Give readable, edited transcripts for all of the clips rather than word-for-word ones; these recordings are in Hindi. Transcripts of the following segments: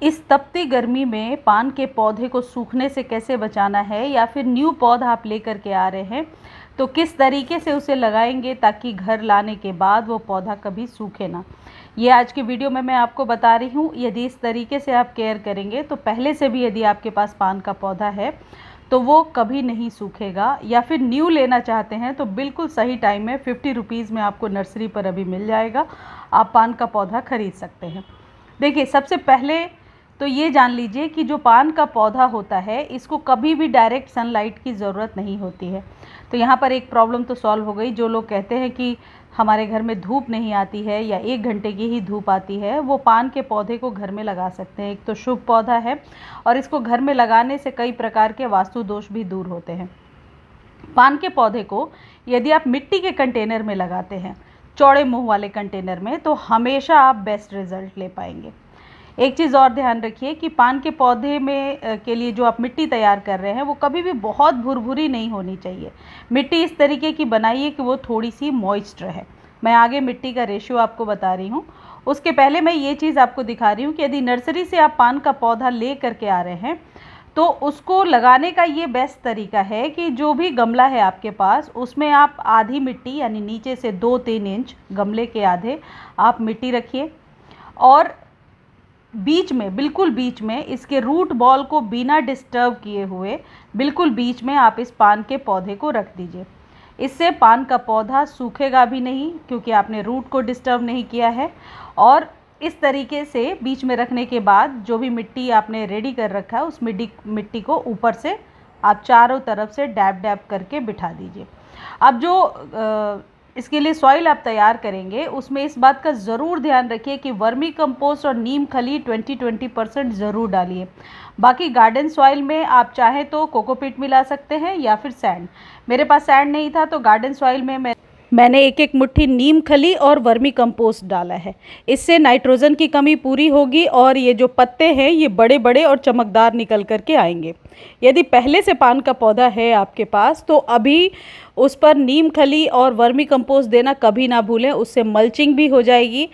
इस तपती गर्मी में पान के पौधे को सूखने से कैसे बचाना है, या फिर न्यू पौधा आप लेकर के आ रहे हैं तो किस तरीके से उसे लगाएंगे ताकि घर लाने के बाद वो पौधा कभी सूखे ना। ये आज की वीडियो में मैं आपको बता रही हूँ। यदि इस तरीके से आप केयर करेंगे तो पहले से भी यदि आपके पास पान का पौधा है तो वो कभी नहीं सूखेगा। या फिर न्यू लेना चाहते हैं तो बिल्कुल सही टाइम में 50 रुपीज़ में आपको नर्सरी पर अभी मिल जाएगा, आप पान का पौधा खरीद सकते हैं। देखिए, सबसे पहले तो ये जान लीजिए कि जो पान का पौधा होता है इसको कभी भी डायरेक्ट सनलाइट की ज़रूरत नहीं होती है। तो यहाँ पर एक प्रॉब्लम तो सॉल्व हो गई। जो लोग कहते हैं कि हमारे घर में धूप नहीं आती है या 1 घंटे की ही धूप आती है, वो पान के पौधे को घर में लगा सकते हैं। एक तो शुभ पौधा है और इसको घर में लगाने से कई प्रकार के वास्तु दोष भी दूर होते हैं। पान के पौधे को यदि आप मिट्टी के कंटेनर में लगाते हैं, चौड़े मुंह वाले कंटेनर में, तो हमेशा आप बेस्ट रिजल्ट ले पाएंगे। एक चीज़ और ध्यान रखिए कि पान के पौधे में के लिए जो आप मिट्टी तैयार कर रहे हैं वो कभी भी बहुत भुरभुरी नहीं होनी चाहिए। मिट्टी इस तरीके की बनाइए कि वो थोड़ी सी मॉइस्ट रहे। मैं आगे मिट्टी का रेशियो आपको बता रही हूँ। उसके पहले मैं ये चीज़ आपको दिखा रही हूँ कि यदि नर्सरी से आप पान का पौधा ले करके आ रहे हैं तो उसको लगाने का ये बेस्ट तरीका है कि जो भी गमला है आपके पास उसमें आप आधी मिट्टी, यानी नीचे से 2-3 इंच गमले के आधे आप मिट्टी रखिए और बीच में, बिल्कुल बीच में, इसके रूट बॉल को बिना डिस्टर्ब किए हुए बिल्कुल बीच में आप इस पान के पौधे को रख दीजिए। इससे पान का पौधा सूखेगा भी नहीं क्योंकि आपने रूट को डिस्टर्ब नहीं किया है। और इस तरीके से बीच में रखने के बाद जो भी मिट्टी आपने रेडी कर रखा है उस मिट्टी को ऊपर से आप चारों तरफ से डैब डैब करके बिठा दीजिए। अब जो इसके लिए सॉइल आप तैयार करेंगे उसमें इस बात का ज़रूर ध्यान रखिए कि वर्मी कंपोस्ट और नीम खली 20% ज़रूर डालिए। बाकी गार्डन सॉइल में आप चाहें तो कोकोपीट मिला सकते हैं या फिर सैंड। मेरे पास सैंड नहीं था तो गार्डन सॉइल में मैंने एक मुट्ठी नीम खली और वर्मी कंपोस्ट डाला है। इससे नाइट्रोजन की कमी पूरी होगी और ये जो पत्ते हैं ये बड़े बड़े और चमकदार निकल कर के आएंगे। यदि पहले से पान का पौधा है आपके पास तो अभी उस पर नीम खली और वर्मी कंपोस्ट देना कभी ना भूलें। उससे मल्चिंग भी हो जाएगी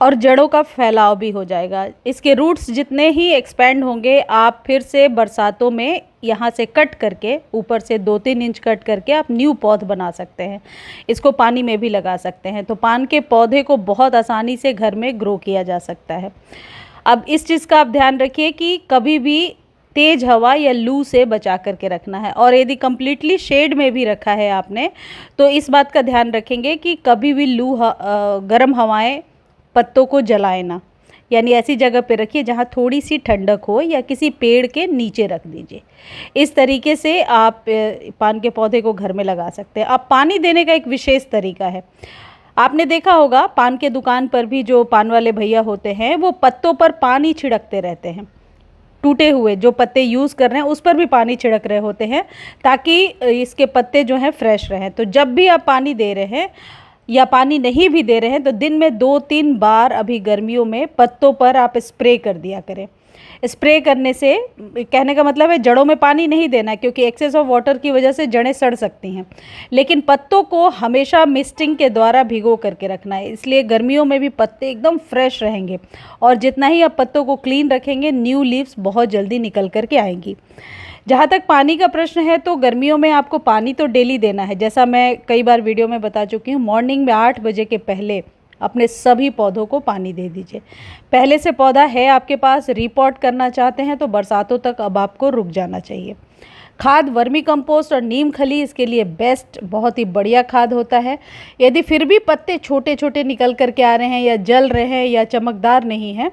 और जड़ों का फैलाव भी हो जाएगा। इसके रूट्स जितने ही एक्सपेंड होंगे, आप फिर से बरसातों में यहाँ से कट करके, ऊपर से 2-3 इंच कट करके आप न्यू पौध बना सकते हैं। इसको पानी में भी लगा सकते हैं। तो पान के पौधे को बहुत आसानी से घर में ग्रो किया जा सकता है। अब इस चीज़ का आप ध्यान रखिए कि कभी भी तेज़ हवा या लू से बचा करके रखना है। और यदि कम्प्लीटली शेड में भी रखा है आपने तो इस बात का ध्यान रखेंगे कि कभी भी गर्म हवाएं पत्तों को जलाए ना। यानी ऐसी जगह पे रखिए जहाँ थोड़ी सी ठंडक हो या किसी पेड़ के नीचे रख दीजिए। इस तरीके से आप पान के पौधे को घर में लगा सकते हैं। अब पानी देने का एक विशेष तरीका है। आपने देखा होगा पान के दुकान पर भी जो पान वाले भैया होते हैं वो पत्तों पर पानी छिड़कते रहते हैं। टूटे हुए जो पत्ते यूज़ कर रहे हैं उस पर भी पानी छिड़क रहे होते हैं ताकि इसके पत्ते जो हैं फ्रेश रहें। तो जब भी आप पानी दे रहे हैं या पानी नहीं भी दे रहे हैं तो दिन में 2-3 बार अभी गर्मियों में पत्तों पर आप स्प्रे कर दिया करें। स्प्रे करने से कहने का मतलब है जड़ों में पानी नहीं देना क्योंकि एक्सेस ऑफ वाटर की वजह से जड़ें सड़ सकती हैं, लेकिन पत्तों को हमेशा मिस्टिंग के द्वारा भिगो करके रखना है। इसलिए गर्मियों में भी पत्ते एकदम फ्रेश रहेंगे और जितना ही आप पत्तों को क्लीन रखेंगे न्यू लीव्स बहुत जल्दी निकल करके आएंगी। जहाँ तक पानी का प्रश्न है तो गर्मियों में आपको पानी तो डेली देना है। जैसा मैं कई बार वीडियो में बता चुकी हूँ, मॉर्निंग में 8 बजे के पहले अपने सभी पौधों को पानी दे दीजिए। पहले से पौधा है आपके पास, रिपॉट करना चाहते हैं तो बरसातों तक अब आपको रुक जाना चाहिए। खाद वर्मी कंपोस्ट और नीम खली इसके लिए बेस्ट, बहुत ही बढ़िया खाद होता है। यदि फिर भी पत्ते छोटे छोटे निकल कर के आ रहे हैं या जल रहे हैं या चमकदार नहीं हैं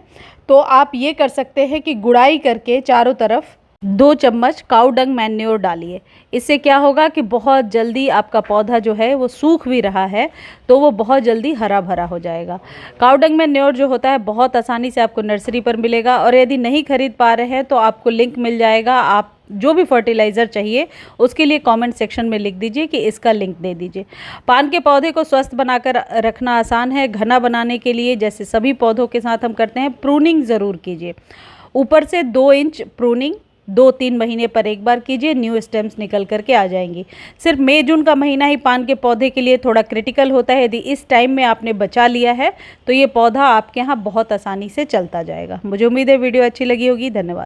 तो आप ये कर सकते हैं कि गुड़ाई करके चारों तरफ 2 चम्मच काऊ डंग मैन्योर डालिए। इससे क्या होगा कि बहुत जल्दी आपका पौधा जो है वो सूख भी रहा है तो वो बहुत जल्दी हरा भरा हो जाएगा। काऊ डंग मैन्योर जो होता है बहुत आसानी से आपको नर्सरी पर मिलेगा और यदि नहीं खरीद पा रहे हैं तो आपको लिंक मिल जाएगा। आप जो भी फर्टिलाइज़र चाहिए उसके लिए कमेंट सेक्शन में लिख दीजिए कि इसका लिंक दे दीजिए। पान के पौधे को स्वस्थ बनाकर रखना आसान है। घना बनाने के लिए जैसे सभी पौधों के साथ हम करते हैं, प्रूनिंग ज़रूर कीजिए। ऊपर से 2 इंच प्रूनिंग 2-3 महीने पर एक बार कीजिए, न्यू स्टेम्स निकल करके आ जाएंगी। सिर्फ मई जून का महीना ही पान के पौधे के लिए थोड़ा क्रिटिकल होता है। यदि इस टाइम में आपने बचा लिया है तो ये पौधा आपके यहाँ बहुत आसानी से चलता जाएगा। मुझे उम्मीद है वीडियो अच्छी लगी होगी। धन्यवाद।